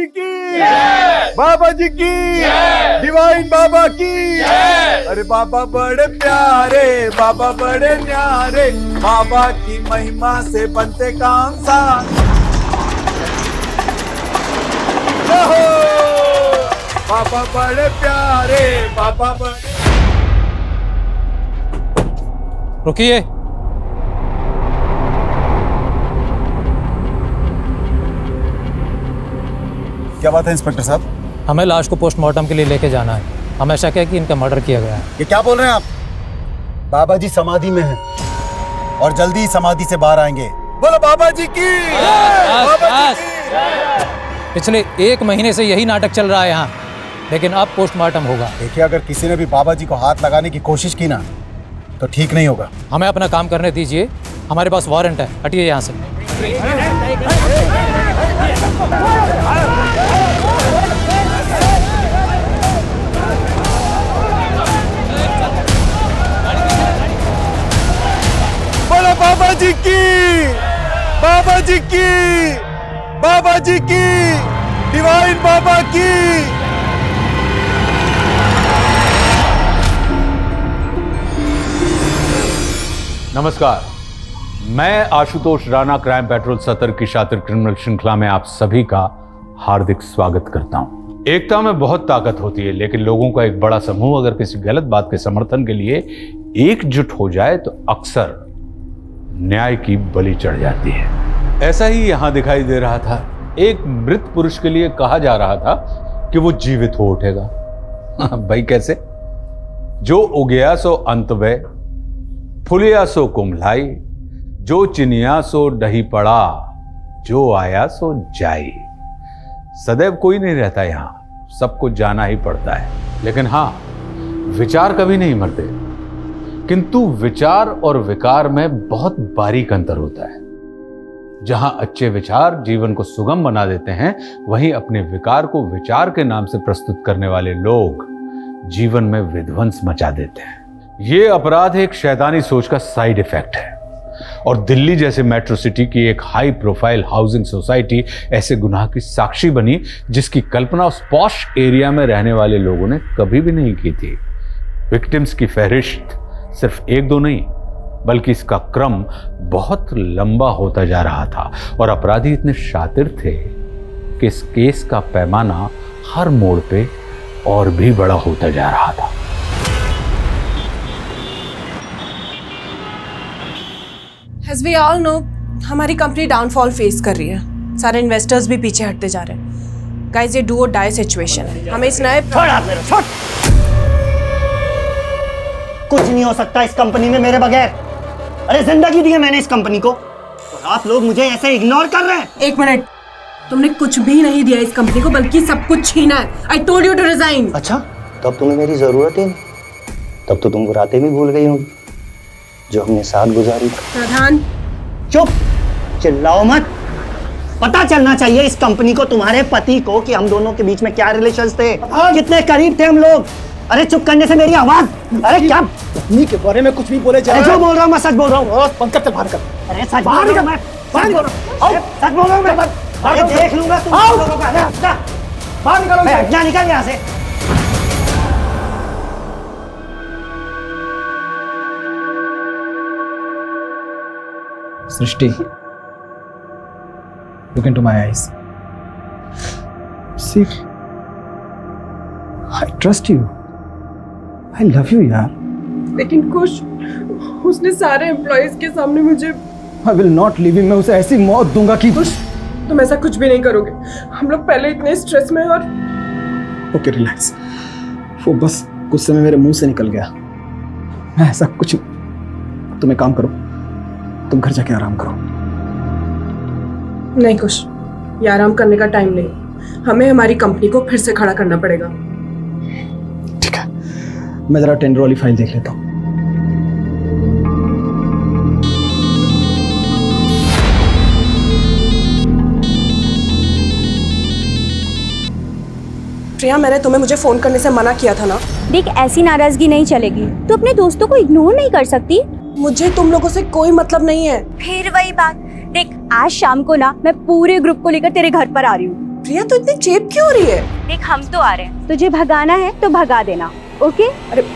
की, बाबा जी की, डिवाइन बाबा की। अरे बाबा बड़े प्यारे, बाबा बड़े न्यारे, बाबा की महिमा से बनते काम साथ। बाबा बड़े प्यारे, बाबा बड़े। रुकिए। क्या बात है इंस्पेक्टर साहब? हमें लाश को पोस्टमार्टम के लिए लेके जाना है। हमें शक है कि इनका मर्डर किया गया है। ये क्या बोल रहे हैं आप? बाबा जी समाधि में हैं और जल्दी ही समाधि से बाहर आएंगे। बोलो बाबा जी की। बाबा जी की। पिछले 1 महीने से यही नाटक चल रहा है यहाँ, लेकिन अब पोस्टमार्टम होगा। देखिए, अगर किसी ने भी बाबा जी को हाथ लगाने की कोशिश की ना तो ठीक नहीं होगा। हमें अपना काम करने दीजिए, हमारे पास वारंट है। हटिए यहाँ से। बोलो बाबा जी की, बाबा जी की, बाबा जी की, डिवाइन बाबा की। नमस्कार, मैं आशुतोष राणा क्राइम पेट्रोल सतर की शातिर क्रिमिनल श्रृंखला में आप सभी का हार्दिक स्वागत करता हूं। एकता में बहुत ताकत होती है, लेकिन लोगों का एक बड़ा समूह अगर किसी गलत बात के समर्थन के लिए एकजुट हो जाए तो अक्सर न्याय की बलि चढ़ जाती है। ऐसा ही यहां दिखाई दे रहा था। एक मृत पुरुष के लिए कहा जा रहा था कि वो जीवित हो उठेगा। भाई कैसे? जो उगया सो अंत वे, फुलिया सो कुम्हलाई, जो चिनिया सो डही पड़ा, जो आया सो जाई। सदैव कोई नहीं रहता यहां, सबको जाना ही पड़ता है। लेकिन हां, विचार कभी नहीं मरते, किंतु विचार और विकार में बहुत बारीक अंतर होता है। जहां अच्छे विचार जीवन को सुगम बना देते हैं, वहीं अपने विकार को विचार के नाम से प्रस्तुत करने वाले लोग जीवन में विध्वंस मचा देते हैं। ये अपराध एक शैतानी सोच का साइड इफेक्ट है, और दिल्ली जैसे मेट्रो सिटी की एक हाई प्रोफाइल हाउसिंग सोसाइटी ऐसे गुनाह की साक्षी बनी जिसकी कल्पना उस पॉश एरिया में रहने वाले लोगों ने कभी भी नहीं की थी। विक्टिम्स की फहरिस्त सिर्फ 1-2 नहीं, बल्कि इसका क्रम बहुत लंबा होता जा रहा था, और अपराधी इतने शातिर थे कि इस केस का पैमाना हर मोड़ पे और भी बड़ा होता जा रहा था। As we all know, हमारी कंपनी डाउनफॉल फेस कर रही है। सारे इन्वेस्टर्स भी पीछे हटते जा रहे हैं। गाइस, ये डू और डाई सिचुएशन है। हमें इस नए छोड़। कुछ नहीं हो सकता इस कंपनी में मेरे बगैर। अरे जिंदगी दी है मैंने इस कंपनी को, और आप लोग मुझे ऐसे इग्नोर कर रहे हैं। 1 मिनट, तुमने कुछ भी नहीं दिया इस कंपनी को, बल्कि सब कुछ छीना है। I told you to resign। अच्छा, तब तुम्हें मेरी जरूरत ही नहीं। तब तो तुम वो रातें भी भूल गई होगी जो हमने साथ गुजारी। प्रधान, चुप, चिल्लाओ मत। पता चलना चाहिए इस कंपनी को, तुम्हारे पति को, कि हम दोनों के बीच में क्या रिलेशंस थे, कितने करीब थे हम लोग। अरे चुप करने से मेरी आवाज। अरे क्या पत्नी के बारे में कुछ भी बोले जा रहे जो बोल रहा हूँ मैं सच बोल रहा हूँ। बंद कर, बाहर कर। अरे सच बोल रहा हूँ मैं, सच बोल रहा हूँ मैं। अरे देख लूंगा तुम लोगों का। बाहर निकलो, हटना, निकल यहाँ से। सृष्टि, look into my eyes. See, I trust you. I love you, यार। लेकिन कुछ, उसने सारे एम्प्लॉइज के सामने मुझे। I will not leave him. मैं उसे ऐसी मौत दूंगा कि कुछ, तुम ऐसा कुछ भी नहीं करोगे। हम लोग पहले इतने स्ट्रेस में, और ओके रिलैक्स। वो बस कुछ समय मेरे मुंह से निकल गया। मैं ऐसा कुछ, तुम एक काम करो, तुम घर जाके आराम करो। नहीं कुछ, ये आराम करने का टाइम नहीं। हमें हमारी कंपनी को फिर से खड़ा करना पड़ेगा। ठीक है, मैं जरा टेंडर वाली फाइल देख लेता हूँ। प्रिया, मैंने तुम्हें मुझे फोन करने से मना किया था ना। देख, ऐसी नाराजगी नहीं चलेगी। तू अपने दोस्तों को इग्नोर नहीं कर सकती। मुझे तुम लोगों से कोई मतलब नहीं है। फिर वही बात। देख, आज शाम को ना मैं पूरे ग्रुप को लेकर तेरे घर पर आ रही हूँ। प्रिया तो इतनी चेप क्यों हो रही है? देख हम तो आ रहे हैं, तुझे भगाना है तो भगा देना, ओके? अरे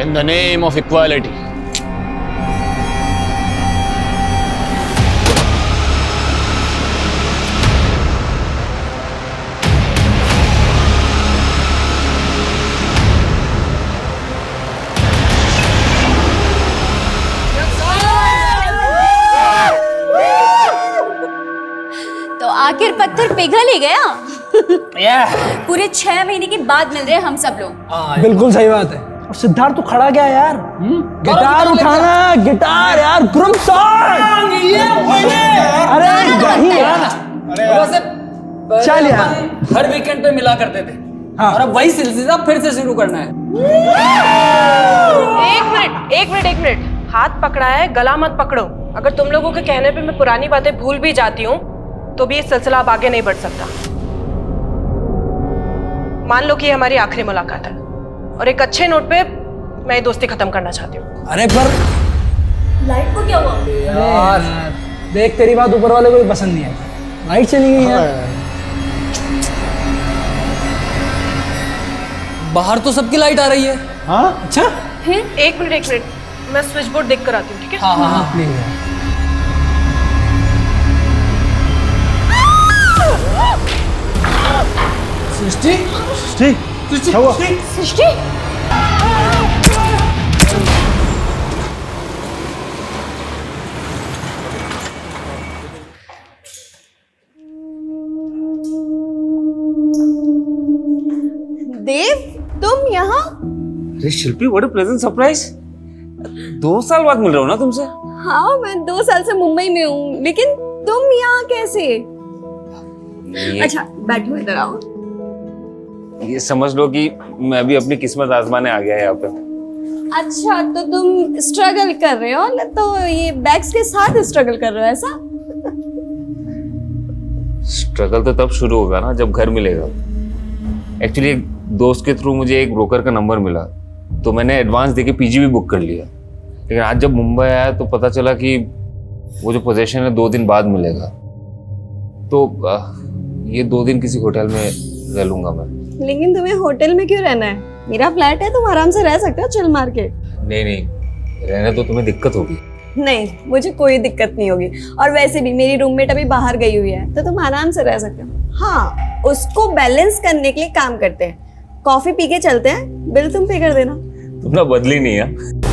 In the name of equality. तो आखिर पत्थर पिघल ही गया। पूरे 6 महीने के बाद मिल रहे हैं हम सब लोग। बिल्कुल सही बात है। और सिद्धार्थ तू खड़ा क्या है यार? गिटार उठाना, गिटार यार, ग्रुप सॉन्ग। अरे यही यार। चल यार, हर वीकेंड पे मिला करते थे। हाँ। और अब वही सिलसिला फिर से शुरू करना है। एक मिनट, हाथ पकड़ा है, गला मत पकड़ो। अगर तुम लोगों के कहने पे मैं पुरानी बातें भूल भी जाती हूँ तो भी ये सिलसिला अब आगे नहीं बढ़ सकता। मान लो कि ये हमारी आखिरी मुलाकात है और एक अच्छे नोट पे मैं ये दोस्ती खत्म करना चाहती हूँ। अरे पर लाइट को क्या हुआ? यार देख, तेरी बात ऊपर वाले को भी पसंद नहीं आई। लाइट चली गई यार। बाहर तो सबकी लाइट आ रही है। हाँ अच्छा। एक मिनट, मैं स्विच बोर्ड देख कर आती हूँ, ठीक है? हाँ। सृष्टि, क्या हुआ? सृष्टि, देव तुम यहाँ? अरे शिल्पी, व्हाट अ प्लेजेंट सरप्राइज। 2 साल बाद मिल रहा हूँ ना तुमसे। हाँ मैं 2 साल से मुंबई में हूँ, लेकिन तुम यहाँ कैसे? अच्छा बैठो, इधर आओ। ये समझ लो कि मैं भी अपनी किस्मत आजमाने आ गया यहाँ पे। अच्छा तो तुम स्ट्रगल कर रहे हो, तो ये बैग्स के साथ स्ट्रगल कर रहे हो ऐसा? स्ट्रगल तो तब शुरू होगा ना जब घर मिलेगा। एक्चुअली एक दोस्त के थ्रू मुझे एक ब्रोकर का नंबर मिला, तो मैंने एडवांस देके पीजी भी बुक कर लिया। लेकिन आज जब मुंबई आया तो पता चला कि वो जो पोजीशन है 2 दिन बाद मिलेगा। तो ये 2 दिन किसी होटल में रह लूंगा मैं। लेकिन तुम्हें होटल में क्यों रहना है? मेरा फ्लैट है, तुम आराम से रह सकते हो चिल मार के। नहीं, रहने तो तुम्हें दिक्कत होगी। नहीं मुझे कोई दिक्कत नहीं होगी, और वैसे भी मेरी रूममेट अभी बाहर गई हुई है, तो तुम आराम से रह सकते हो। हाँ उसको बैलेंस करने के लिए काम करते हैं, कॉफी पी के चलते हैं, बिल तुम पे कर देना। तुम ना बदली नहीं है।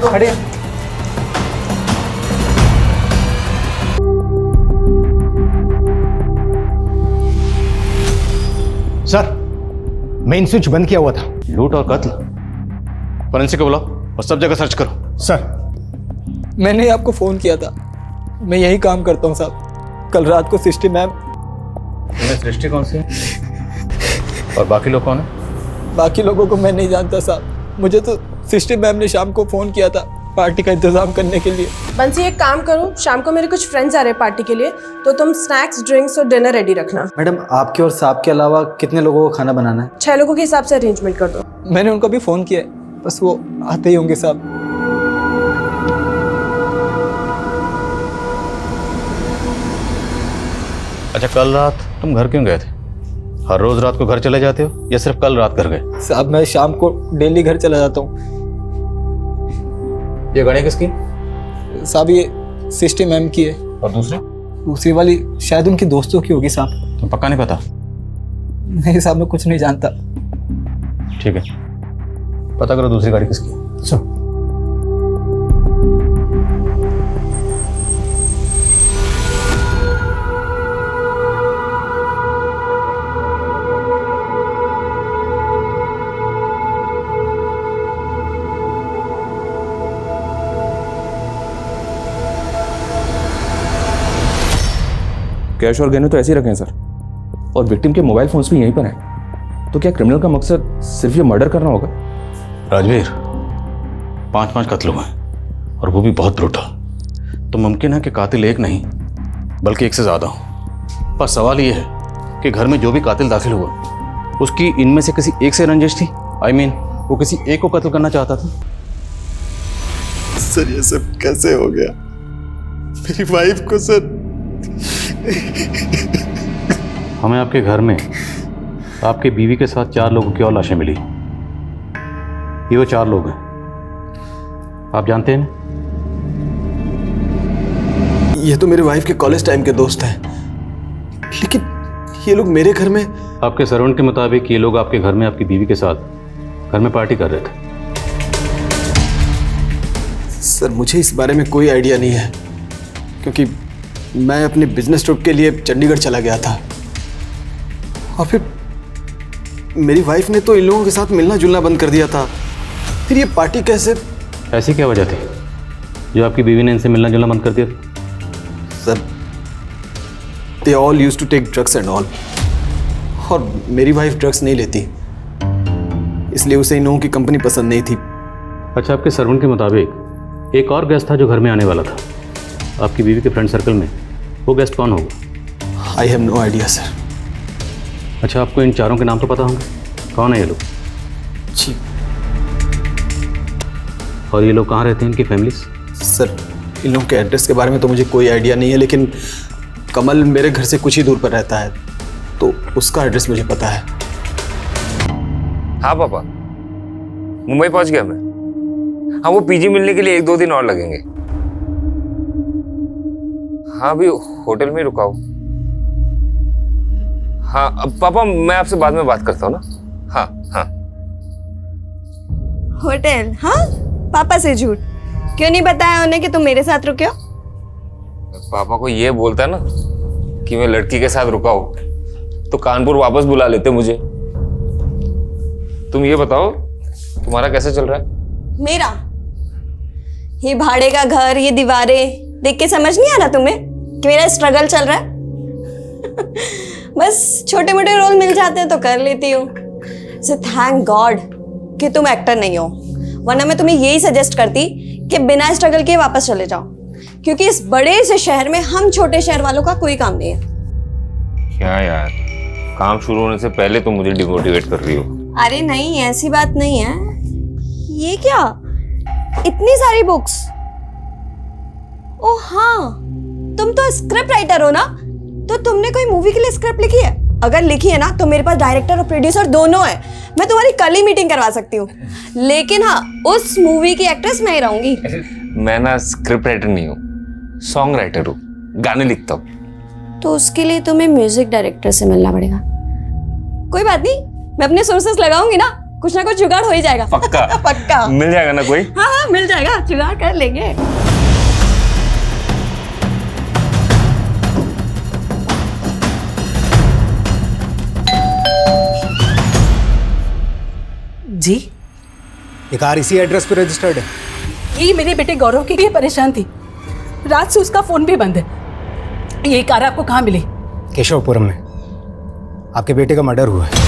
खड़े। सर मेन स्विच बंद किया हुआ था। लूट और कत्ल, फोरेंसिक को बुलाओ और सब जगह सर्च करो। सर मैंने ही आपको फोन किया था, मैं यही काम करता हूँ साहब। कल रात को सृष्टि मैम। सृष्टि कौन सी है और बाकी लोग कौन है? बाकी लोगों को मैं नहीं जानता साहब, मुझे तो सृष्टि मैम ने शाम को फोन किया था पार्टी का इंतजाम करने के लिए। बंसी एक काम करो, शाम को मेरे कुछ फ्रेंड्स आ रहे हैं पार्टी के लिए, तो तुम स्नैक्स, ड्रिंक्स और डिनर रेडी रखना। मैडम आपके और साहब के अलावा कितने लोगों को खाना बनाना है? 6 लोगों के हिसाब से अरेंजमेंट कर दो। मैंने उनको भी फोन किया है, बस वो आते ही होंगे साहब। अच्छा कल रात तुम घर क्यों गए थे? हर रोज रात को घर चले जाते हो या सिर्फ कल रात घर गए? साहब मैं शाम को डेली घर चला जाता हूँ। ये गाड़ी किसकी? साहब ये सृष्टि मैम की है। और दूसरी वाली शायद उनकी दोस्तों की होगी साहब। तुम पक्का नहीं पता? नहीं साहब मैं कुछ नहीं जानता। ठीक है, पता करो दूसरी गाड़ी किसकी है। सर कैश और गहने तो ऐसे ही रखे हैं सर, और विक्टिम के मोबाइल फोन्स भी यहीं पर हैं। तो क्या क्रिमिनल का मकसद सिर्फ ये मर्डर करना होगा? राजवीर, 5 कत्ल हुए हैं और वो भी बहुत ब्रूटल। तो मुमकिन है कि कातिल एक नहीं बल्कि एक से ज़्यादा हो। पर सवाल यह है कि घर में जो भी कातिल दाखिल हुआ उसकी इनमें से किसी एक से रंजिश थी। I mean, वो किसी एक को कत्ल करना चाहता था। सर ये सब कैसे हो गया? मेरी वाइफ को सर। हमें आपके घर में आपके बीवी के साथ 4 लोगों की और लाशें मिली। ये वो 4 लोग हैं, आप जानते हैं? ये तो मेरे वाइफ के कॉलेज टाइम के दोस्त हैं, लेकिन ये लोग मेरे घर में। आपके सर्वेंट के मुताबिक ये लोग आपके घर में आपकी बीवी के साथ घर में पार्टी कर रहे थे। सर मुझे इस बारे में कोई आइडिया नहीं है, क्योंकि मैं अपने बिजनेस ट्रिप के लिए चंडीगढ़ चला गया था और फिर मेरी वाइफ ने तो इन लोगों के साथ मिलना जुलना बंद कर दिया था। फिर ये पार्टी कैसे? ऐसी क्या वजह थी जो आपकी बीवी ने इनसे मिलना जुलना बंद कर दिया? Sir they all used to take drugs and all, और मेरी वाइफ ड्रग्स नहीं लेती, इसलिए उसे इन लोगों की कंपनी पसंद नहीं थी। अच्छा, आपके सर्वेंट के मुताबिक एक और गेस्ट था जो घर में आने वाला था आपकी बीवी के फ्रेंड सर्कल में। वो गेस्ट कौन होगा? I have no idea sir. अच्छा, आपको इन 4 के नाम तो पता होंगे, कौन है ये लोग? जी। और ये लोग कहाँ रहते हैं, इनकी फैमिलीज? सर इन लोगों के एड्रेस के बारे में तो मुझे कोई आइडिया नहीं है, लेकिन कमल मेरे घर से कुछ ही दूर पर रहता है, तो उसका एड्रेस मुझे पता है। हाँ पापा, मुंबई पहुंच गया मैं। हाँ, वो पीजी मिलने के लिए 1-2 दिन और लगेंगे। हाँ, अभी होटल में रुका हूँ। हाँ अब पापा, मैं आपसे बाद में बात करता हूँ ना। हाँ हाँ। होटल? हाँ, पापा से झूठ क्यों नहीं बताया उन्हें कि तुम मेरे साथ रुके हो? पापा को ये बोलता ना कि मैं लड़की के साथ रुका हूँ तो कानपुर वापस बुला लेते मुझे। तुम ये बताओ, तुम्हारा कैसे चल रहा है? मेरा? ये भाड़े का घर, ये दीवारें देख के समझ नहीं आ रहा तुम्हें कि मेरा स्ट्रगल चल रहा है? बस छोटे मोटे रोल मिल जाते हैं तो कर लेती हूँ। सो थैंक गॉड कि तुम एक्टर नहीं हो, वरना मैं तुम्हें यही सजेस्ट करती कि बिना स्ट्रगल के वापस चले जाओ, क्योंकि इस बड़े से शहर में हम छोटे शहर वालों का कोई काम नहीं है। क्या यार, काम शुरू होने से पहले तुम मुझे डिमोटिवेट कर रही हो। अरे नहीं, ऐसी बात नहीं है। ये क्या, इतनी सारी बुक्स? ओह हाँ, तुम तो स्क्रिप्ट राइटर हो ना, तो तुमने कोई मूवी के लिए स्क्रिप्ट लिखी है? अगर लिखी है ना तो मेरे पास डायरेक्टर और प्रोड्यूसर दोनों है, मैं तुम्हारी कल ही मीटिंग करवा सकती हूँ। लेकिन हाँ, उस मूवी की एक्ट्रेस मैं ही रहूंगी। मैं ना स्क्रिप्ट राइटर नहीं हूँ, सॉन्ग राइटर हूँ, गाने लिखता हूँ। तो उसके लिए तुम्हें म्यूजिक डायरेक्टर से मिलना पड़ेगा। कोई बात नहीं, मैं अपने सोर्सेस लगाऊंगी ना, कुछ ना कुछ जुगाड़ हो ही जाएगा। पक्का? पक्का मिल जाएगा ना कोई? हाँ हाँ, मिल जाएगा, जुगाड़ कर लेंगे। जी, ये कार इसी एड्रेस पे रजिस्टर्ड है? ये मेरे बेटे गौरव के लिए परेशान थी, रात से उसका फोन भी बंद है। ये कार आपको कहाँ मिली? केशवपुरम में आपके बेटे का मर्डर हुआ है।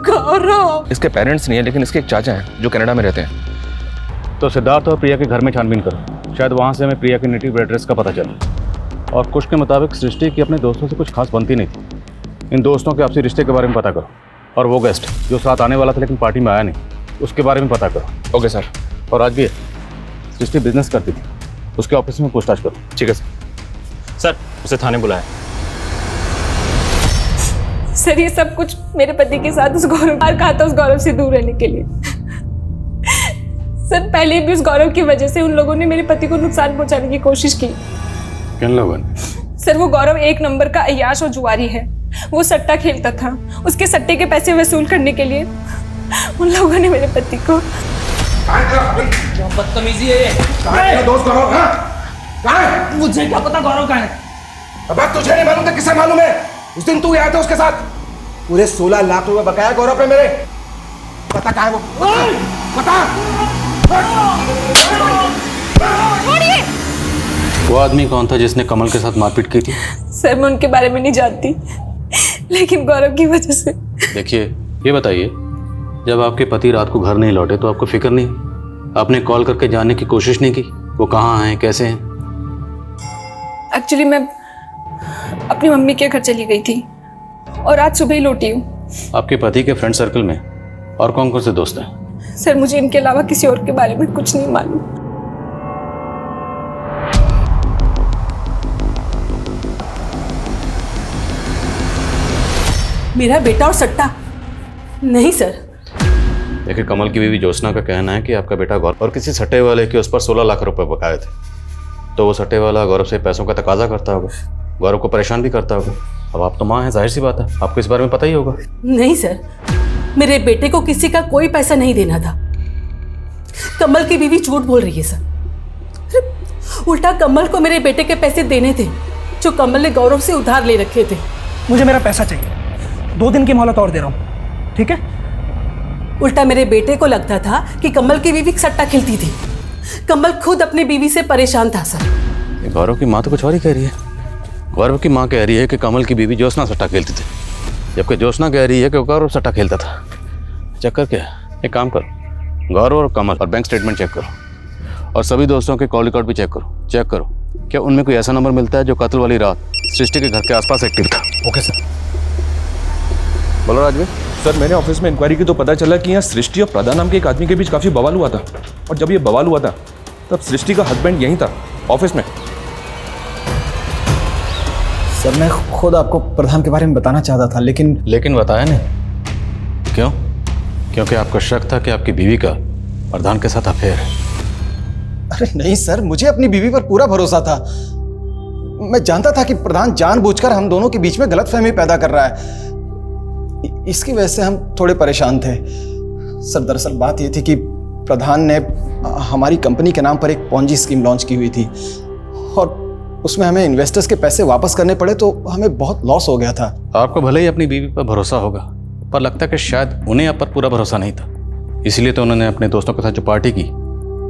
गौरव? इसके पेरेंट्स नहीं है, लेकिन इसके एक चाचा हैं जो कनाडा में रहते हैं। तो सिद्धार्थ और प्रिया के घर में छानबीन करो, शायद वहाँ से हमें प्रिया के नेटिव एड्रेस का पता चले। और कुछ के मुताबिक सृष्टि की अपने दोस्तों से कुछ खास बनती नहीं थी। इन दोस्तों के आपसी रिश्ते के बारे में पता करो, और वो गेस्ट जो साथ आने वाला था लेकिन पार्टी में आया नहीं, उसके बारे में पता करो। Okay sir. और आज भी सृष्टि बिजनेस करती थी, उसके ऑफिस में पूछताछ करो। ठीक है सर। सर, उसे थाने बुलाया। सर ये सब कुछ मेरे पति के साथ उस गौरव कहा था, उस गौरव से दूर रहने के लिए। सर पहले भी उस गौरव की वजह से उन लोगों ने मेरे पति को नुकसान पहुंचाने की कोशिश की। किन लोगों ने? सर वो गौरव 1 नंबर का अय्याश और जुआरी है। वो सट्टा खेलता था, उसके सट्टे के पैसे वसूल करने के लिए उन लोगों ने मेरे पति को। बदतमीजी है ये। दोस्त गौरव कहाँ है? मुझे क्या पता गौरव कहाँ है? अब तुझे नहीं मालूम था, किसे मालूम है? उस दिन तू आया था उसके साथ, पूरे 16 लाख रुपए बकाया गौरव पे मेरे। पता कहाँ है वो? पता? वो आदमी कौन था जिसने कमल के साथ मारपीट की थी? सर मैं उनके बारे में नहीं जानती, लेकिन गौरव की वजह से। देखिए, ये बताइए, जब आपके पति रात को घर नहीं लौटे तो आपको फिक्र नहीं? आपने कॉल करके जानने की कोशिश नहीं की वो कहाँ हैं, कैसे हैं? एक्चुअली मैं अपनी मम्मी के घर चली गई थी और आज सुबह ही लौटी हूँ। आपके पति के फ्रेंड सर्कल में और कौन कौन से दोस्त हैं? सर मुझे इनके अलावा किसी और के बारे में कुछ नहीं मालूम। मेरा बेटा और सट्टा? नहीं सर। देखिए, कमल की बीवी ज्योत्सना का कहना है कि आपका बेटा गौरव और किसी सट्टे वाले के उस पर 16 लाख रुपए बकाए थे, तो वो सट्टे वाला गौरव से पैसों का तकाजा करता होगा, गौरव को परेशान भी करता होगा। अब आप तो माँ हैं, जाहिर सी बात है आपको इस बारे में पता ही होगा। नहीं सर, मेरे बेटे को किसी का कोई पैसा नहीं देना था। कमल की बीवी झूठ बोल रही है सर। उल्टा कमल को मेरे बेटे के पैसे देने थे जो कमल ने गौरव से उधार ले रखे थे। मुझे मेरा पैसा चाहिए, 2 दिन की मोहलत और दे रहा हूँ, ठीक है? उल्टा मेरे बेटे को लगता था कि कमल की बीवी सट्टा खेलती थी। कमल खुद अपनी बीवी से परेशान था सर। गौरव की माँ तो कुछ और ही कह रही है। गौरव की माँ कह रही है कि कमल की बीवी ज्योत्सना सट्टा खेलती थी, जबकि ज्योत्सना कह रही है कि गौरव सट्टा खेलता था। चक्कर क्या है? एक काम करो, गौरव और कमल और बैंक स्टेटमेंट चेक करो और सभी दोस्तों के कॉल रिकॉर्ड भी चेक करो। क्या उनमें कोई ऐसा नंबर मिलता है जो कत्ल वाली रात सृष्टि के घर के आसपास एक्टिव था? Okay sir. बोलो राजवीर। सर, मैंने ऑफिस में इंक्वायरी की तो पता चला कि यहाँ सृष्टि और प्रधान नाम के एक आदमी के बीच काफ़ी बवाल हुआ था, और जब ये बवाल हुआ था तब सृष्टि का हस्बैंड यहीं था ऑफिस में। सर, मैं खुद आपको प्रधान के बारे में बताना चाहता था, लेकिन बताया नहीं। क्यों? क्योंकि आपको शक था कि आपकी बीवी का प्रधान के साथ अफेयर है। अरे नहीं सर, मुझे अपनी बीवी पर पूरा भरोसा था। मैं जानता था कि प्रधान जानबूझकर हम दोनों के बीच में गलतफहमी पैदा कर रहा है। इसकी वजह से हम थोड़े परेशान थे। सर, दरअसल बात यह थी कि प्रधान ने हमारी कंपनी के नाम पर एक पॉन्जी स्कीम लॉन्च की हुई थी और उसमें हमें इन्वेस्टर्स के पैसे वापस करने पड़े, तो हमें बहुत लॉस हो गया था। आपको भले ही अपनी बीवी पर भरोसा होगा, पर लगता है कि शायद उन्हें आप पर पूरा भरोसा नहीं था, इसलिए तो उन्होंने अपने दोस्तों के साथ जो पार्टी की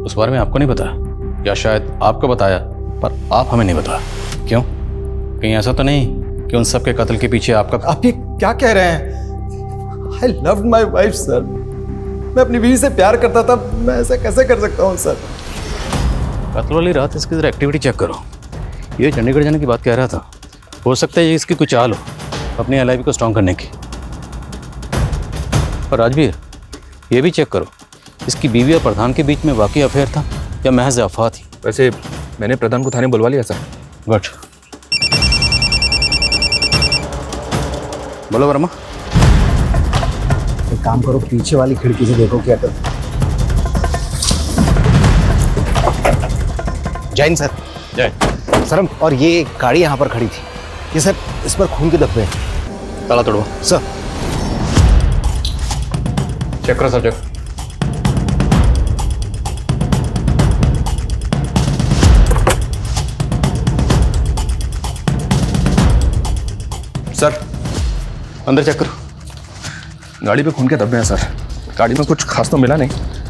उस बारे में आपको नहीं बताया, या शायद आपको बताया पर आप हमें नहीं बताया। क्यों? कहीं ऐसा तो नहीं कि उन सब के कत्ल के पीछे आपका? आप ये क्या कह रहे हैं? I loved my wife, sir. मैं अपनी बीवी से प्यार करता था, मैं ऐसा कैसे कर सकता हूँ सर? कत्ल वाली रात इसकी जरा एक्टिविटी चेक करो। ये चंडीगढ़ जाने की बात कह रहा था, हो सकता है ये इसकी कुछ चाल हो अपनी एलआईबी को स्ट्रॉन्ग करने की। और राजवीर, ये भी चेक करो, इसकी बीवी और प्रधान के बीच में वाकई अफेयर था या महज अफवाह थी? वैसे मैंने प्रधान को थाने बुलवा लिया सर। गुड। बोलो वर्मा। एक काम करो, पीछे वाली खिड़की से देखो क्या कर। जैन सर। जय सर, और ये गाड़ी यहाँ पर खड़ी थी, ये सर इस पर खून के धब्बे हैं। ताला तोड़ो सर। चेक करो सर, चेक। सर, अंदर चेक करो। गाड़ी पे खून के धब्बे हैं सर। गाड़ी में कुछ खास तो मिला नहीं,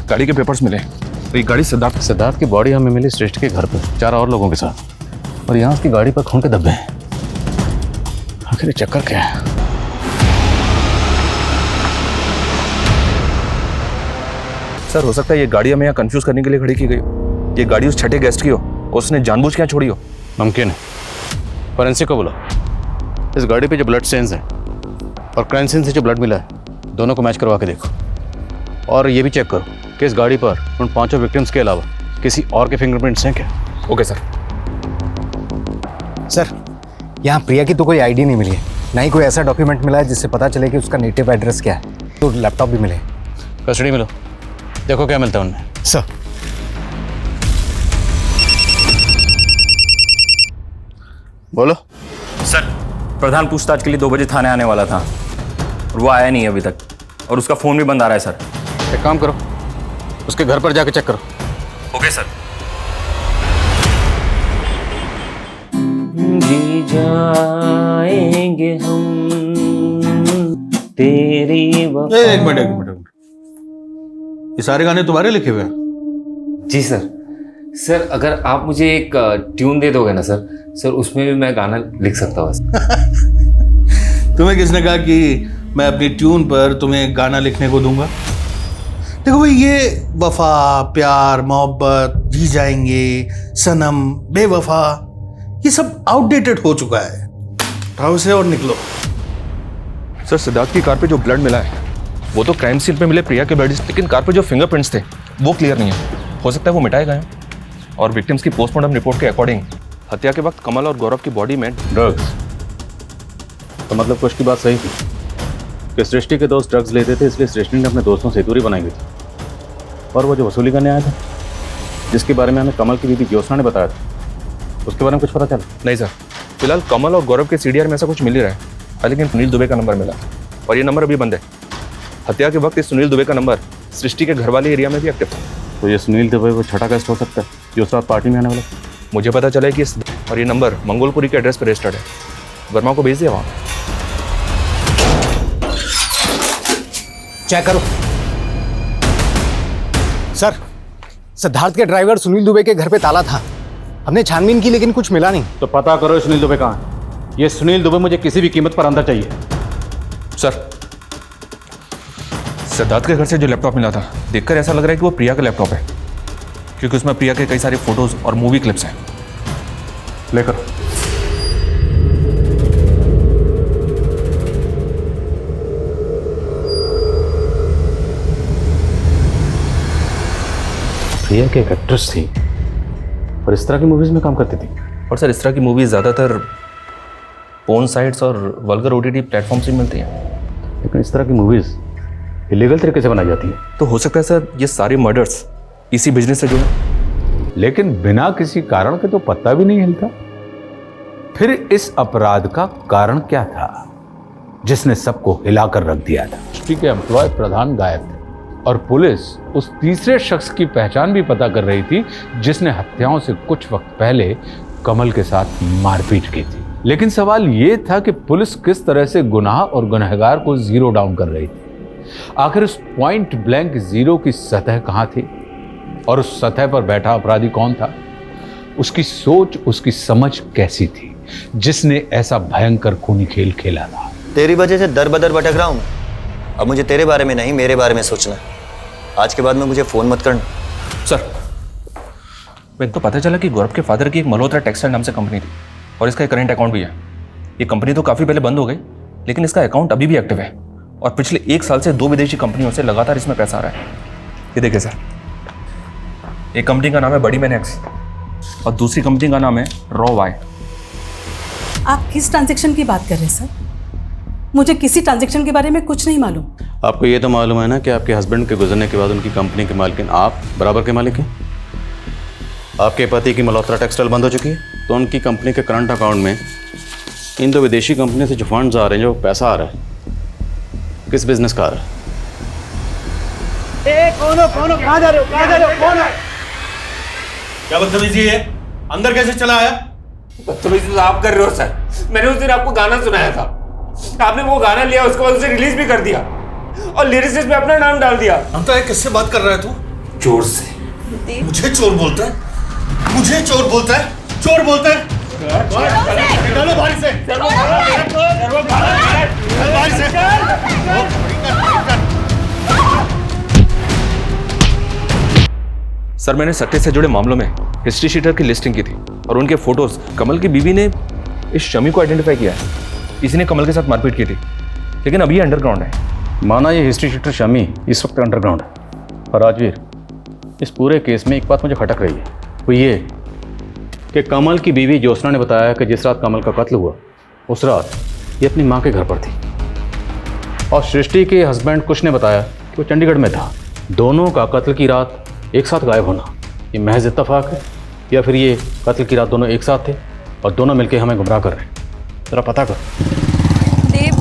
गाड़ी के पेपर्स मिले। तो ये गाड़ी सिद्धार्थ की बॉडी हमें मिली सृष्टि के घर पर 4 और लोगों के साथ, और यहाँ उसकी गाड़ी पर खून के धब्बे हैं। आखिर ये चक्कर क्या है? सर, हो सकता है ये गाड़ी हमें यहाँ कंफ्यूज करने के लिए खड़ी की गई हो। ये गाड़ी उस छठे गेस्ट की हो, उसने जानबूझ के यहाँ छोड़ी हो। मुमकिन है। फॉरेंसिक को बुलाओ। इस गाड़ी पे जो ब्लड स्टेन्स हैं और क्राइम सीन से जो ब्लड मिला है, दोनों को मैच करवा के देखो। और ये भी चेक करो कि इस गाड़ी पर उन 5 विक्टिम्स के अलावा किसी और के फिंगरप्रिंट्स हैं क्या? Okay sir. सर, यहाँ प्रिया की तो कोई आईडी नहीं मिली है, ना ही कोई ऐसा डॉक्यूमेंट मिला है जिससे पता चले कि उसका नेटिव एड्रेस क्या है। तो लैपटॉप भी मिले। कस्टडी मिलो, देखो क्या मिलता है उनमें। सर। बोलो। सर, प्रधान पूछताछ के लिए 2 बजे थाने आने वाला था और वो आया नहीं अभी तक, और उसका फ़ोन भी बंद आ रहा है सर। एक काम करो, उसके घर पर जाके चेक करो। Okay sir. जी जाएंगे हम तेरी वफा। एक मिनट। ये सारे गाने तुम्हारे लिखे हुए हैं? जी सर। सर, अगर आप मुझे एक ट्यून दे दोगे ना सर, उसमें भी मैं गाना लिख सकता हूँ। तुम्हें किसने कहा कि मैं अपनी ट्यून पर तुम्हें गाना लिखने को दूंगा? देखो भाई, ये वफा, प्यार, मोहब्बत, जी जाएंगे, सनम, बेवफा, ये सब आउटडेटेड हो चुका है। उठाओ इसे और निकलो। सर, सिद्धार्थ की कार पे जो ब्लड मिला है वो तो क्राइम सीन पे मिले प्रिया के ब्लड, लेकिन कार पे जो फिंगरप्रिंट्स थे वो क्लियर नहीं है। हो सकता है वो मिटाए गए हैं। और विक्टिम्स की पोस्टमार्टम रिपोर्ट के अकॉर्डिंग हत्या के वक्त कमल और गौरव की बॉडी में ड्रग्स। तो मतलब कुछ की बात सही थी कि सृष्टि के दोस्त ड्रग्स लेते थे, इसलिए सृष्टि ने अपने दोस्तों से दूरी बनाई हुई थी। और वो जो वसूली करने आया था, जिसके बारे में हमें कमल की बीवी ज्योत्सना ने बताया था, उसके बारे में कुछ पता चला? नहीं सर, फिलहाल कमल और गौरव के सीडीआर में ऐसा कुछ मिल ही रहा है, लेकिन सुनील दुबे का नंबर मिला और ये नंबर अभी बंद है। हत्या के वक्त इस सुनील दुबे का नंबर सृष्टि के घर वाले एरिया में भी एक्टिव था। तो ये सुनील दुबे को छठा कैसे हो सकता है जो उस रात पार्टी में आने वाला? मुझे पता चला है कि और ये नंबर मंगोलपुरी के एड्रेस पर रजिस्टर्ड है। वर्मा को भेज दिया वहाँ। चेक करो। सर, सिद्धार्थ के ड्राइवर सुनील दुबे के घर पे ताला था। हमने छानबीन की लेकिन कुछ मिला नहीं। तो पता करो सुनील दुबे कहाँ है। ये सुनील दुबे मुझे किसी भी कीमत पर अंदर चाहिए। सर, सिद्धार्थ के घर से जो लैपटॉप मिला था, देखकर ऐसा लग रहा है कि वो प्रिया का लैपटॉप है, क्योंकि उसमें प्रिया के कई सारे फोटोज और मूवी क्लिप्स हैं। लेकर प्रिया की एक एक्ट्रेस थी और इस तरह की मूवीज में काम करती थी। और सर, इस तरह की मूवीज ज़्यादातर पोर्न साइट्स और वल्गर ओटीटी प्लेटफॉर्म से मिलती हैं। लेकिन इस तरह की मूवीज इलीगल तरीके से बनाई जाती है। तो हो सकता है सर ये सारे मर्डर्स इसी बिजनेस से जुड़े। लेकिन बिना किसी कारण के तो पत्ता भी नहीं हिलता। फिर इस अपराध का कारण क्या था जिसने सबको हिलाकर रख दिया था? सृष्टि के एम्प्लॉय प्रधान गायब थे और पुलिस उस तीसरे शख्स की पहचान भी पता कर रही थी जिसने हत्याओं से कुछ वक्त पहले कमल के साथ मारपीट की थी। लेकिन सवाल यह था कि पुलिस किस तरह से गुनाह और गुनहगार को जीरो डाउन कर रही थी। आखिर उस पॉइंट ब्लैंक जीरो की सतह कहां थी और उस सतह पर बैठा अपराधी कौन था? उसकी सोच, उसकी समझ कैसी थी जिसने ऐसा भयंकर खूनी खेल खेला था? तेरी वजह से दर बदर भटक रहा हूं मैं। अब मुझे तेरे बारे में नहीं, मेरे बारे में सोचना है। आज के बाद में मुझे फोन मत करना। सर, मेरे को पता चला कि गौरव के फादर की एक मल्होत्रा टेक्सटाइल नाम से कंपनी थी और इसका एक करंट अकाउंट भी है। ये कंपनी तो काफ़ी पहले बंद हो गई, लेकिन इसका अकाउंट अभी भी एक्टिव है और पिछले 1 साल से 2 विदेशी कंपनियों से लगातार इसमें पैसा आ रहा है। ये देखिए सर, एक कंपनी का नाम है बड़ी मैन एक्स और दूसरी कंपनी का नाम है रॉ वाई। आप किस ट्रांजैक्शन की बात कर रहे हैं सर? मुझे किसी ट्रांजैक्शन के बारे में कुछ नहीं मालूम। आपको ये तो मालूम है ना कि आपके हस्बैंड के गुजरने के बाद उनकी कंपनी के मालिक आप बराबर के मालिक हैं। आपके पति की मल्होत्रा टेक्सटाइल बंद हो चुकी है, तो उनकी कंपनी के करंट अकाउंट में इन 2 विदेशी कंपनी से जो फंड्स आ रहे हैं, जो पैसा आ रहा है, किस बिजनेस का आ रहा है? कौन हो? कहाँ जा रहे हो? कौन है? क्या बदतमीजी है? अंदर कैसे चला आया? बदतमीजी तो आप कर रहे हो सर। मैंने उस दिन आपको गाना सुनाया था, आपने वो गाना लिया, उसके बाद उसे रिलीज भी कर दिया और लिरिसिस्ट में अपना नाम डाल दिया। हम तो किससे बात कर रहा है तू? चोर से। मुझे चोर बोलता है? मुझे चोर बोलता है? चोर बोलता है? निकालो बाहर से। बाहर से। सर, मैंने सट्टे से जुड़े मामलों में हिस्ट्री शीटर की लिस्टिंग की थी और उनके फोटोज कमल की बीवी ने इस शमी को आइडेंटिफाई किया है। इसी ने कमल के साथ मारपीट की थी, लेकिन अभी ये अंडरग्राउंड है। माना ये हिस्ट्री शीटर शमी इस वक्त अंडरग्राउंड है, और राजवीर, इस पूरे केस में एक बात मुझे खटक रही है, वो ये कि कमल की बीवी ज्योत्सना ने बताया कि जिस रात कमल का कत्ल हुआ उस रात ये अपनी माँ के घर पर थी, और सृष्टि के हस्बैंड कुश ने बताया कि वो चंडीगढ़ में था। दोनों का कत्ल की रात एक साथ गायब होना, ये महज इत्तेफाक है या फिर ये कत्ल की रात दोनों एक साथ थे और दोनों मिलकर हमें गुमराह कर रहे हैं? जरा पता कर। देव,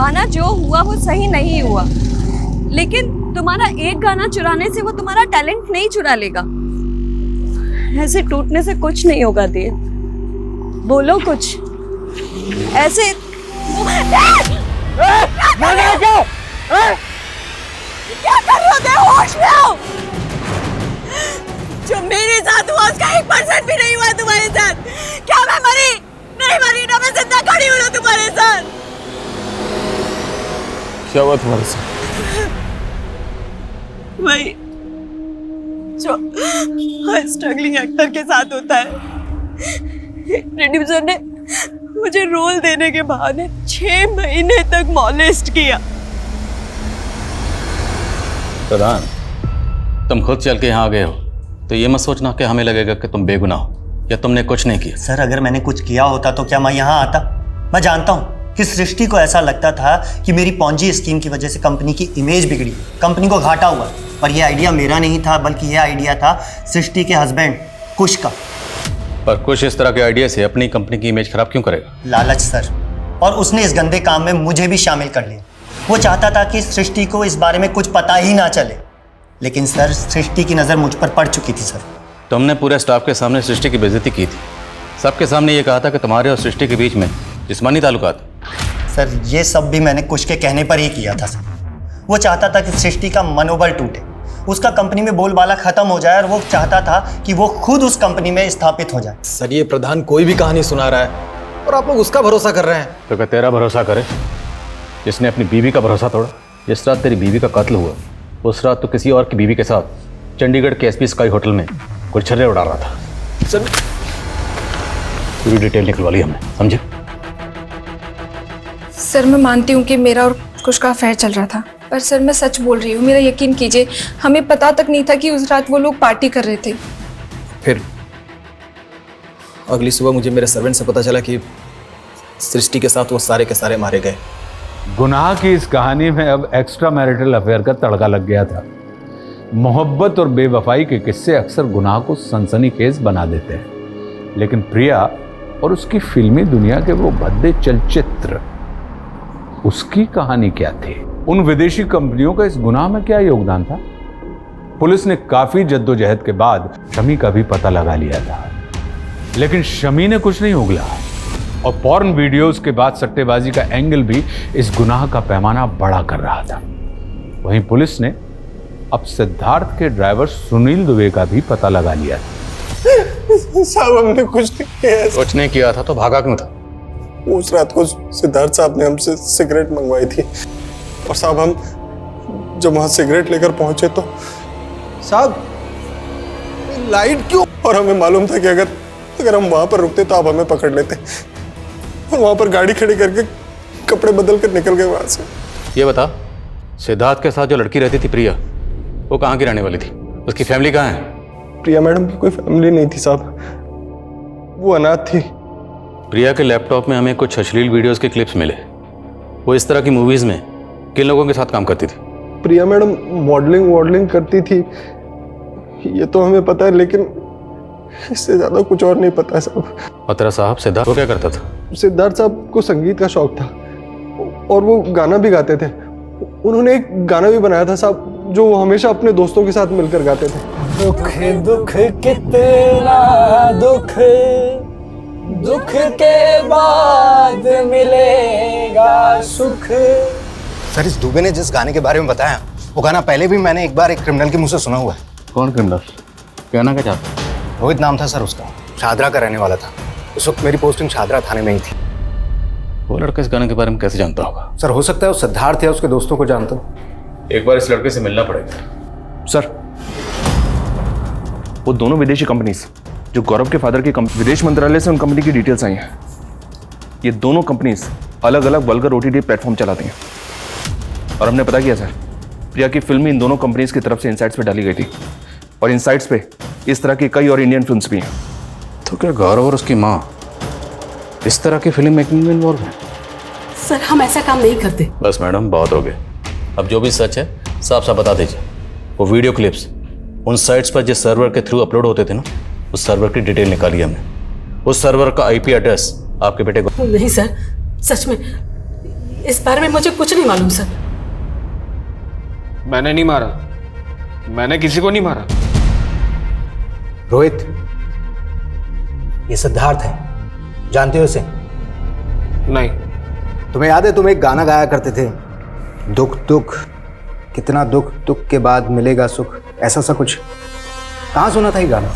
आना जो हुआ वो सही नहीं हुआ, लेकिन तुम्हारा एक गाना चुराने से वो तुम्हारा टैलेंट नहीं चुरा लेगा। ऐसे टूटने से कुछ नहीं होगा देव, बोलो कुछ। ऐसे क्या कर रहे हो देव? होश में आओ। जो मेरे साथ हुआ उसका 1% भी नहीं हुआ तुम्हारे साथ। क्या मैं मरी? नहीं मरी ना, मैं जिंदा खड़ी हूँ ना तुम्हारे साथ। क्या हुआ तुम्हारे साथ? वही जो हर स्ट्रगलिंग एक्टर के साथ होता है। प्रोड्यूसर ने मुझे रोल देने के बहाने 6 महीने तक मॉलेस्ट किया। प्रधान, तुम खुद चल के यहाँ आ गए हो तो ये मत सोचना कि हमें लगेगा कि तुम बेगुनाह हो या तुमने कुछ नहीं किया। सर, अगर मैंने कुछ किया होता तो क्या मैं यहाँ आता? मैं जानता हूँ कि सृष्टि को ऐसा लगता था कि मेरी पॉन्जी स्कीम की वजह से कंपनी की इमेज बिगड़ी, कंपनी को घाटा हुआ। पर यह आइडिया मेरा नहीं था, बल्कि यह आइडिया था सृष्टि के हस्बैंड कुश का। पर कुछ इस तरह के आइडिया से अपनी कंपनी की इमेज खराब क्यों करेगा? लालच सर, और उसने इस गंदे काम में मुझे भी शामिल कर लिया। वो चाहता था कि सृष्टि को इस बारे में कुछ पता ही ना चले, लेकिन सर सृष्टि की नज़र मुझ पर पड़ चुकी थी। सर, तुमने पूरे स्टाफ के सामने सृष्टि की बेइज्जती की थी। सबके सामने ये कहा था कि तुम्हारे और सृष्टि के बीच में जिस्मानी ताल्लुकात। सर, ये सब भी मैंने कुश के कहने पर ही किया था। सर, वो चाहता था कि सृष्टि का मनोबल टूटे, उसका कंपनी में बोलबाला खत्म हो जाए, और वो चाहता था कि वो खुद उस कंपनी में स्थापित हो जाए। सर, ये प्रधान कोई भी कहानी सुना रहा है और आप लोग उसका भरोसा कर रहे हैं। तो क्या तेरा भरोसा करे जिसने अपनी बीवी का भरोसा तोड़ा? जिस रात तेरी बीवी का कत्ल हुआ उस रात तो किसी और की बीवी के साथ चंडीगढ़ के एसपी स्काई होटल में गुलछर्रे उड़ा रहा था। सर, पूरी डिटेल निकलवा ली हमने, समझे? सर, मैं मानती हूँ कि मेरा और कुश का अफेयर चल रहा था, पर सर मैं सच बोल रही हूँ, मेरा यकीन कीजिए, हमें पता तक नहीं था कि उस रात वो लोग पार्टी कर रहे थे। फिर अगली सुबह मुझे मेरे सर्वेंट से पता चला कि सृष्टि के साथ वो सारे के सारे मारे गए। गुनाह की इस कहानी में अब एक्स्ट्रा मैरिटल अफेयर का तड़का लग गया था। मोहब्बत और बेवफाई के किस्से अक्सर गुनाह को सनसनीखेज बना देते हैं, लेकिन प्रिया और उसकी फिल्मी दुनिया के वो भद्दे चलचित्र, उसकी कहानी क्या थी? उन विदेशी कंपनियों का इस गुनाह में क्या योगदान था? पुलिस ने काफी जद्दोजहद के बाद शमी का भी पता लगा लिया था, लेकिन शमी ने कुछ नहीं उगला, और पॉर्न वीडियोस के बाद सट्टेबाजी का एंगल भी इस गुनाह का पैमाना बड़ा कर रहा था। वहीं पुलिस ने अब सिद्धार्थ के ड्राइवर सुनील दुबे का भी पता लगा लिया था। साहब, हमने कुछ नहीं किया। कुछ नहीं किया था तो भागा क्यों था? उस रात को सिद्धार्थ साहब ने हमसे सिगरेट मंगवाई थी, और साहब हम जब वहां सिगरेट लेकर पहुंचे तो साहब लाइट क्यों? और हमें मालूम था कि अगर हम वहां पर रुकते तो आप हमें पकड़ लेते, और वहां पर गाड़ी खड़ी करके कपड़े बदल कर निकल गए वहां से। ये बता, सिद्धार्थ के साथ जो लड़की रहती थी प्रिया, वो कहाँ की रहने वाली थी? उसकी फैमिली कहाँ है? प्रिया मैडम की कोई फैमिली नहीं थी साहब, वो अनाथ थी। प्रिया के लैपटॉप में हमें कुछ अश्लील वीडियोस के क्लिप्स मिले। वो इस तरह की मूवीज में किन लोगों के साथ काम करती थी? प्रिया मैडम मॉडलिंग करती थी, ये तो हमें पता है, लेकिन इससे ज्यादा कुछ और नहीं पता है साहब। और तेरा साहब सिद्धार्थ वो क्या करता था? सिद्धार्थ साहब को संगीत का शौक था, और वो गाना भी गाते थे। उन्होंने एक गाना भी बनाया था साहब, जो वो हमेशा अपने दोस्तों के साथ मिलकर गाते थे। दुख दुख कितना दुख, दुख के बाद मिलेगा सुख। सर, इस दुबे ने जिस गाने के बारे में बताया, वो गाना पहले भी मैंने एक बार एक क्रिमिनल के मुंह से सुना हुआ है। कौन क्रिमिनल? कहना क्या चाहता? रोहित नाम था सर उसका, शादरा का रहने वाला था। उस वक्त मेरी पोस्टिंग शादरा थाने में ही थी। वो लड़का इस गाने के बारे में कैसे जानता होगा? सर, हो सकता है वो सिद्धार्थ या उसके दोस्तों को जानता हो। एक बार इस लड़के से मिलना पड़ेगा। सर, वो दोनों विदेशी कंपनीज जो गौरव के फादर की विदेश मंत्रालय से उन कंपनी की डिटेल्स आई हैं। ये दोनों कंपनीज अलग अलग वल्गर ओटीटी प्लेटफॉर्म चलाती हैं, और हमने पता किया सर, प्रिया की फिल्म इन दोनों कंपनीज की तरफ से इनसाइट्स पे डाली गई थी, और इनसाइट्स पे इस तरह की कई और इंडियन फिल्म्स भी हैं। तो क्या गौरव और उसकी माँ इस तरह की फिल्म मेकिंग में इन्वॉल्व है? सर, हम ऐसा काम नहीं करते। बस मैडम, बहुत हो गए। अब जो भी सच है साफ साफ बता दीजिए। वो वीडियो क्लिप्स उन साइट्स पर जिस सर्वर के थ्रू अपलोड होते थे ना, उस सर्वर की डिटेल निकाली हमने। उस सर्वर का आईपी एड्रेस आपके बेटे को। नहीं सर, सच में इस बारे में मुझे कुछ नहीं मालूम सर। मैंने नहीं मारा, मैंने किसी को नहीं मारा। रोहित, ये सिद्धार्थ है, जानते हो इसे? नहीं। तुम्हें याद है तुम एक गाना गाया करते थे, दुख दुख कितना दुख, दुख के बाद मिलेगा सुख, ऐसा सा कुछ? कहाँ सुना था ये गाना?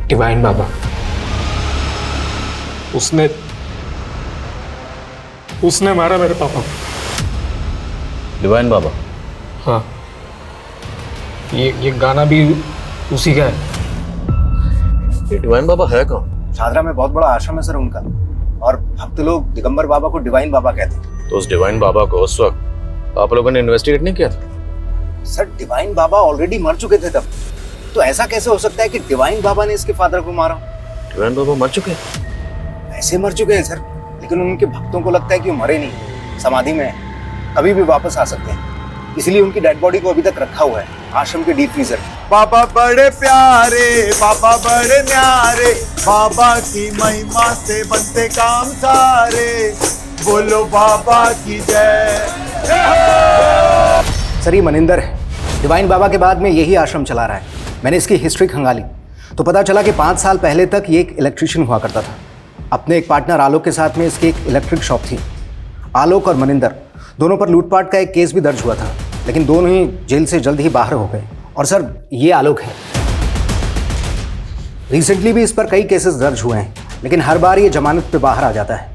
डिवाइन बाबा, उसने मारा मेरे पापा को। डिवाइन बाबा? हाँ, ये गाना भी उसी का है। ये डिवाइन बाबा है कौन? शादरा में बहुत बड़ा आश्रम है सर उनका, और भक्त लोग दिगंबर बाबा को डिवाइन बाबा कहते हैं। तो उस डिवाइन बाबा को उस वक्त आप लोगों ने इन्वेस्टिगेट नहीं किया था? सर डिवाइन बाबा ऑलरेडी मर चुके थे तब, तो ऐसा कैसे हो सकता है कि डिवाइन बाबा ने इसके फादर को मारा? डिवाइन बाबा मर चुके हैं? ऐसे मर चुके हैं सर, लेकिन उनके भक्तों को लगता है कि वो मरे नहीं, समाधि में है, कभी भी वापस आ सकते हैं, इसलिए उनकी डेड बॉडी को अभी तक रखा हुआ है आश्रम के डीप फ्रीजर में। बाबा बड़े प्यारे, बाबा बड़े न्यारे, बाबा की महिमा से बनते काम सारे, बोलो बाबा की जय। सर ये मनिंदर है, डिवाइन बाबा के बाद में यही आश्रम चला रहा है। मैंने इसकी हिस्ट्री खंगाली तो पता चला कि 5 साल पहले तक ये एक इलेक्ट्रीशियन हुआ करता था। अपने एक पार्टनर आलोक के साथ में इसकी एक इलेक्ट्रिक शॉप थी। आलोक और मनिंदर दोनों पर लूटपाट का एक केस भी दर्ज हुआ था, लेकिन दोनों ही जेल से जल्द ही बाहर हो गए। और सर ये आलोक है, रिसेंटली भी इस पर कई केसेस दर्ज हुए हैं, लेकिन हर बार ये जमानत पे बाहर आ जाता है।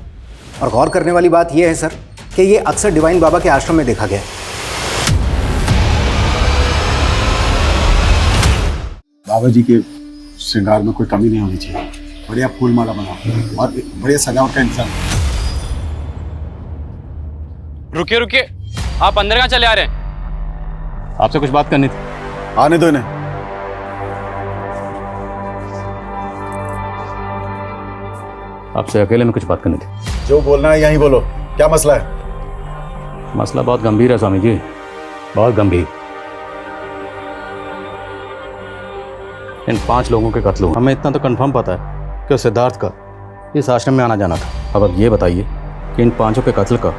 और गौर करने वाली बात यह है सर कि ये अक्सर डिवाइन बाबा के आश्रम में देखा गया है। बाबा जी के श्रृंगार में कोई कमी नहीं होनी चाहिए। बढ़िया फूल माला बनाओ और बढ़िया सजावट का इंतजाम। रुकिए रुकिए, आप अंदर कहाँ चले आ रहे हैं? आपसे कुछ बात करनी थी। आने दो इन्हें। आपसे अकेले में कुछ बात करनी थी। जो बोलना है यहीं बोलो, क्या मसला है? मसला बहुत गंभीर है स्वामी जी, बहुत गंभीर। इन 5 लोगों के कत्ल हुए। हमें इतना तो कंफर्म पता है कि सिद्धार्थ का इस आश्रम में आना जाना था। अब ये बताइए कि इन 5 के कत्ल का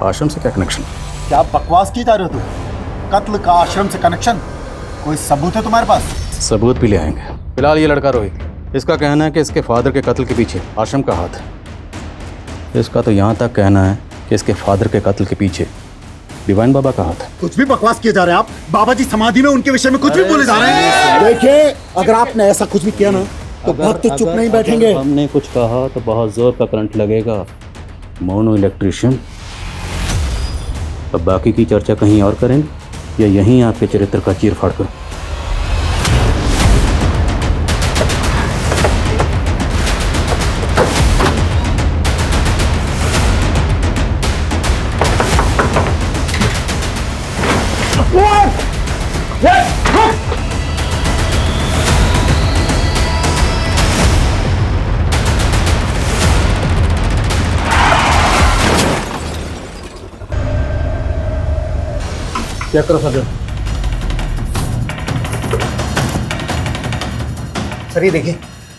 आश्रम से क्या कनेक्शन? क्या बकवास की जा रहे हो तुम? कत्ल का आश्रम से कनेक्शन? कोई सबूत है तुम्हारे पास? सबूत भी ले आएंगे। फिलहाल ये लड़का रोहित, इसका कहना है कि इसके फादर के कत्ल के पीछे आश्रम का हाथ है। इसका तो यहाँ तक कहना है कि इसके फादर के कत्ल के पीछे डिवाइन बाबा का हाथ है। कुछ भी बकवास किए जा रहे हैं आप। बाबा जी समाधि में उनके विषय में कुछ भी बोले जा रहे हैं। देखिए, अगर आपने ऐसा कुछ भी किया ना तो भक्त चुप नहीं बैठेंगे। हमने कुछ कहा तो बहुत जोर का करंट लगेगा। Mono electrician. अब बाकी की चर्चा कहीं और करेंगे या यहीं आपके चरित्र का चीर फाड़ कर? चेक करो सर। सर ये देखिए,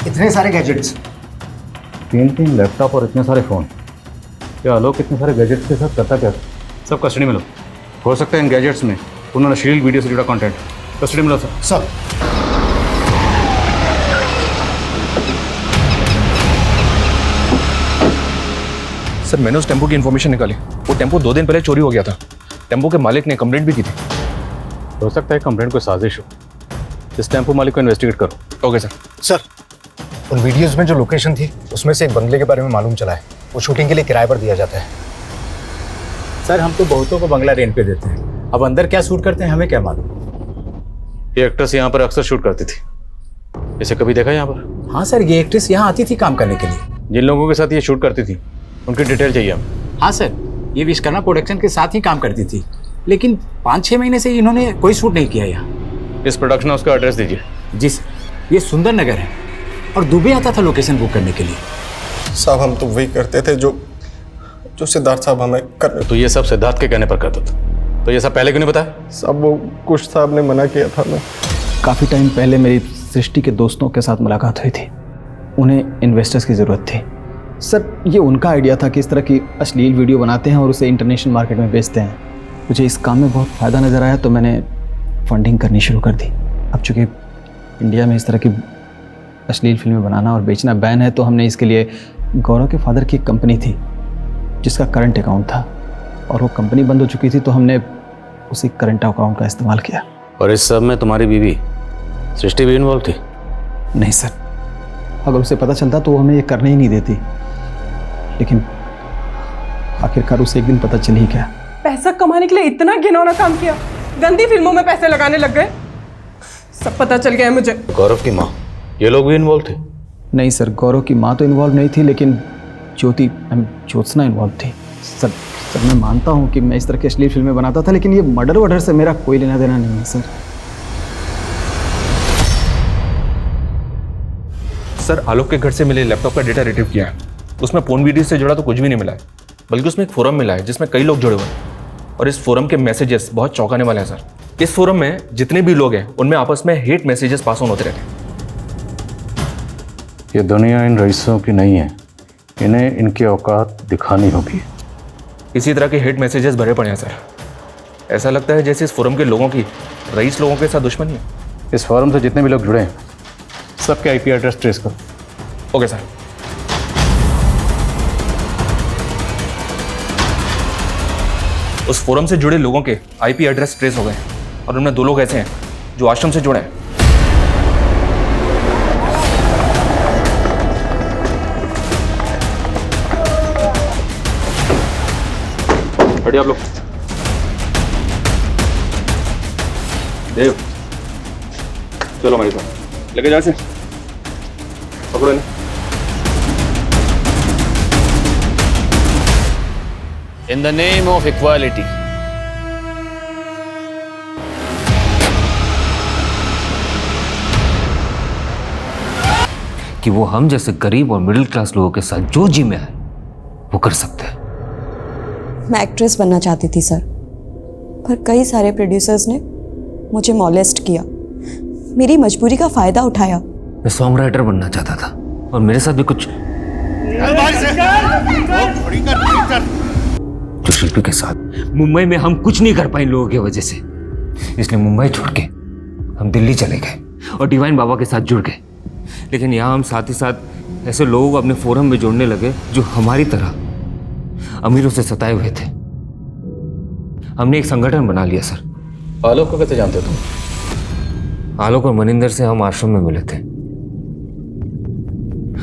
इतने सारे गैजेट्स, 3 लैपटॉप और इतने सारे फ़ोन। क्या आलोक इतने सारे गैजेट्स के साथ करता क्या? सब कस्टडी में लो। हो सकता है इन गैजेट्स में उन्होंने अश्लील वीडियो से जुड़ा कंटेंट। कस्टडी में लो सर। सर मैंने उस टेम्पो की इन्फॉर्मेशन निकाली। वो टेम्पो 2 दिन पहले चोरी हो गया था। टेम्पो के मालिक ने कंप्लेंट भी की थी। हो सकता है कंप्लेंट कोई साजिश हो। इस टेम्पो मालिक को इन्वेस्टिगेट करो। Okay sir. सर उन वीडियोस में जो लोकेशन थी उसमें से एक बंगले के बारे में मालूम चला है। वो शूटिंग के लिए किराए पर दिया जाता है। सर हम तो बहुतों को बंगला रेंट पे देते हैं, अब अंदर क्या शूट करते हैं हमें क्या मालूम। ये एक्ट्रेस यहाँ पर अक्सर शूट करती थी। इसे कभी देखा यहाँ पर? हाँ सर, ये एक्ट्रेस यहाँ आती थी काम करने के लिए। जिन लोगों के साथ ये शूट करती थी उनकी डिटेल चाहिए हमें। हाँ सर, ये विश्वकर्मा प्रोडक्शन के साथ ही काम करती थी, लेकिन 5-6 महीने से इन्होंने कोई शूट नहीं किया यहाँ। इस प्रोडक्शन हाउस का एड्रेस दीजिए। जी सर, ये सुंदर नगर है और दुबे आता था लोकेशन बुक करने के लिए। साहब हम तो वही करते थे जो सिद्धार्थ साहब हमें कर। तो ये सब सिद्धार्थ के कहने पर करता था, तो ये सब पहले क्यों नहीं बताया? सब वो कुछ साहब ने मना किया था। मैं काफ़ी टाइम पहले मेरी सृष्टि के दोस्तों के साथ मुलाकात हुई थी। उन्हें इन्वेस्टर्स की ज़रूरत थी। सर ये उनका आइडिया था कि इस तरह की अश्लील वीडियो बनाते हैं और उसे इंटरनेशनल मार्केट में बेचते हैं। मुझे इस काम में बहुत फ़ायदा नज़र आया तो मैंने फंडिंग करनी शुरू कर दी। अब चूँकि इंडिया में इस तरह की अश्लील फिल्में बनाना और बेचना बैन है, तो हमने इसके लिए गौरव के फादर की एक कंपनी थी जिसका करंट अकाउंट था, और वो कंपनी बंद हो चुकी थी तो हमने उसी करंट अकाउंट का इस्तेमाल किया। और इस सब में तुम्हारी बीवी सृष्टि भी इन्वॉल्व थी? नहीं सर, अगर उसे पता चलता तो वो हमें ये करने ही नहीं देती, लेकिन आखिरकार उसे एक दिन पता चल ही गया। पैसा कमाने के लिए इतना घिनौना काम किया, गंदी फिल्मों में पैसे लगाने लग गए। सब पता चल गया है मुझे। गौरव की माँ, ये लोग भी इन्वॉल्व थे? नहीं सर, गौरव की माँ तो इन्वॉल्व नहीं थी, लेकिन ज्योत्सना इन्वॉल्व थी। सर मैं मानता हूँ कि मैं इस तरह की अश्लील फिल्में बनाता था, लेकिन ये मर्डर वर्डर से मेरा कोई लेना देना नहीं है सर। सर, आलोक के घर से मिले लैपटॉप का डेटा रिट्रीव किया है। उसमें फोन वीडियो से जुड़ा तो कुछ भी नहीं मिला है, बल्कि उसमें एक फोरम मिला है जिसमें कई लोग जुड़े हुए हैं, और इस फोरम के मैसेजेस बहुत चौंकाने वाले हैं सर। इस फोरम में जितने भी लोग हैं उनमें आपस में हेट मैसेजेस पास ऑन होते रहते हैं। ये दुनिया इन रईसों की नहीं है, इन्हें इनकी औकात दिखानी होगी। इसी तरह के हेट मैसेजेस भरे पड़े हैं सर। ऐसा लगता है जैसे इस फोरम के लोगों की रईस लोगों के साथ दुश्मनी है। इस फोरम से जितने भी लोग जुड़े हैं सबके आईपी एड्रेस ट्रेस करो। Okay sir. उस फोरम से जुड़े लोगों के आईपी एड्रेस ट्रेस हो गए, और उनमें 2 लोग ऐसे हैं जो आश्रम से जुड़े हैं। हटिए आप लोग। देव, चलो हमारे साथ, लेके जा से पकड़ो इन्हें। In the name of equality. कि वो हम जैसे गरीब और मिडिल क्लास लोगों के साथ जो जी में है वो कर सकते हैं। मैं एक्ट्रेस बनना चाहती थी सर, पर कई सारे प्रोड्यूसर्स ने मुझे मॉलेस्ट किया, मेरी मजबूरी का फायदा उठाया। मैं सॉन्ग राइटर बनना चाहता था और मेरे साथ भी कुछ जो शिल्पी के साथ मुंबई में हम कुछ नहीं कर पाए इन लोगों की वजह से, इसलिए मुंबई छोड़ के हम दिल्ली चले गए और डिवाइन बाबा के साथ जुड़ गए। लेकिन यहाँ हम साथ ही साथ ऐसे लोगों को अपने फोरम में जोड़ने लगे जो हमारी तरह अमीरों से सताए हुए थे। हमने एक संगठन बना लिया सर। आलोक को कैसे जानते हो तुम? आलोक और मनिंदर से हम आश्रम में मिले थे,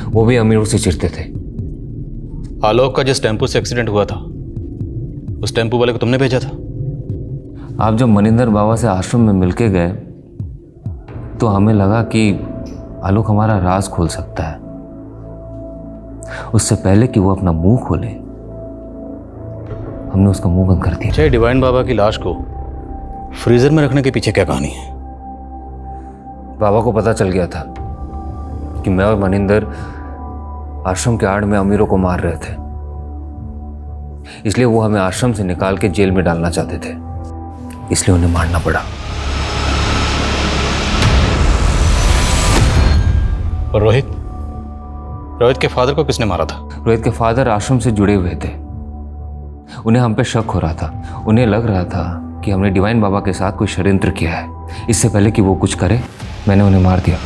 वो भी अमीरों से चिढ़ते थे। आलोक का जिस टेम्पो से एक्सीडेंट हुआ था उस टेम्पो वाले को तुमने भेजा था? आप जब मनिंदर बाबा से आश्रम में मिलके गए तो हमें लगा कि आलोक हमारा राज खोल सकता है। उससे पहले कि वो अपना मुंह खोले हमने उसका मुंह बंद कर दिया। अच्छा, डिवाइन बाबा की लाश को फ्रीजर में रखने के पीछे क्या कहानी है? बाबा को पता चल गया था कि मैं और मनिंदर आश्रम के आड़ में अमीरों को मार रहे थे, इसलिए वो हमें आश्रम से निकाल के जेल में डालना चाहते थे, इसलिए उन्हें मारना पड़ा। और रोहित के फादर को किसने मारा था? रोहित के फादर आश्रम से जुड़े हुए थे, उन्हें हम पे शक हो रहा था। उन्हें लग रहा था कि हमने डिवाइन बाबा के साथ कोई षड्यंत्र किया है। इससे पहले कि वो कुछ करे मैंने उन्हें मार दिया।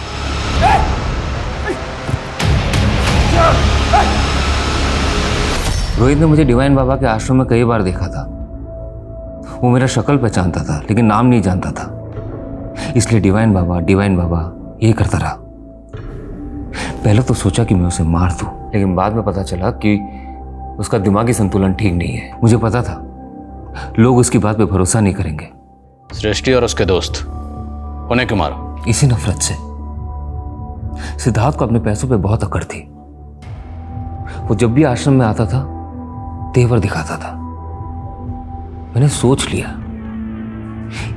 रोहित ने मुझे डिवाइन बाबा के आश्रम में कई बार देखा था। वो मेरा शक्ल पहचानता था लेकिन नाम नहीं जानता था, इसलिए डिवाइन बाबा यही करता रहा। पहले तो सोचा कि मैं उसे मार दूं, लेकिन बाद में पता चला कि उसका दिमागी संतुलन ठीक नहीं है। मुझे पता था लोग उसकी बात पे भरोसा नहीं करेंगे। सृष्टि और उसके दोस्त, उन्हें क्यों मारा? इसी नफरत से। सिद्धार्थ को अपने पैसों पे बहुत अकड़ थी। वो जब भी आश्रम में आता था तेवर दिखाता था। मैंने सोच लिया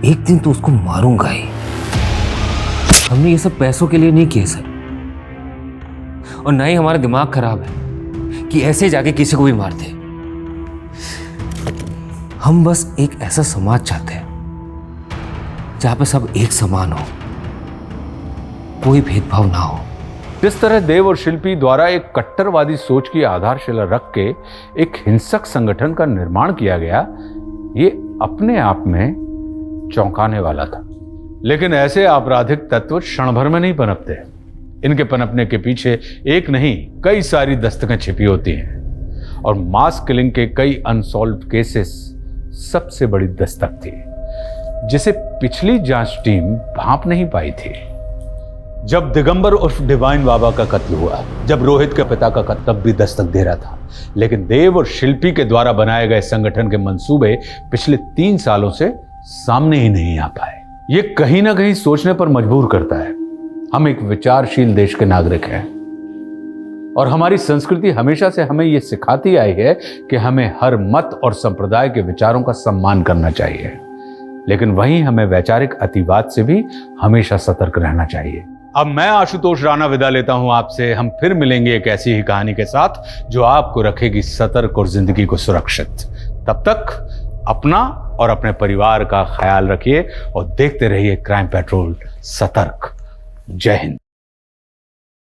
एक दिन तो उसको मारूंगा ही। हमने ये सब पैसों के लिए नहीं किए सर, और ना ही हमारा दिमाग खराब है कि ऐसे जाके किसी को भी मारते। हम बस एक ऐसा समाज चाहते हैं जहां पे सब एक समान हो, कोई भेदभाव ना हो। जिस तरह देव और शिल्पी द्वारा एक कट्टरवादी सोच की आधारशिला रख के एक हिंसक संगठन का निर्माण किया गया, ये अपने आप में चौंकाने वाला था। लेकिन ऐसे आपराधिक तत्व क्षण भर में नहीं पनपते। इनके पनपने के पीछे एक नहीं कई सारी दस्तकें छिपी होती हैं, और मास किलिंग के कई अनसॉल्व्ड केसेस सबसे बड़ी दस्तक थी जिसे पिछली जांच टीम भांप नहीं पाई थी। जब दिगंबर उर्फ डिवाइन बाबा का कत्ल हुआ, जब रोहित के पिता का कत्ल तब भी दस्तक दे रहा था, लेकिन देव और शिल्पी के द्वारा बनाए गए संगठन के मंसूबे पिछले 3 सालों से सामने ही नहीं आ पाए। ये कहीं ना कहीं सोचने पर मजबूर करता है। हम एक विचारशील देश के नागरिक हैं और हमारी संस्कृति हमेशा से हमें यह सिखाती आई है कि हमें हर मत और संप्रदाय के विचारों का सम्मान करना चाहिए, लेकिन वहीं हमें वैचारिक अतिवाद से भी हमेशा सतर्क रहना चाहिए। अब मैं आशुतोष राणा विदा लेता हूं आपसे। हम फिर मिलेंगे एक ऐसी ही कहानी के साथ जो आपको रखेगी सतर्क और जिंदगी को सुरक्षित। तब तक अपना और अपने परिवार का ख्याल रखिए और देखते रहिए क्राइम पेट्रोल सतर्क। जय हिंद।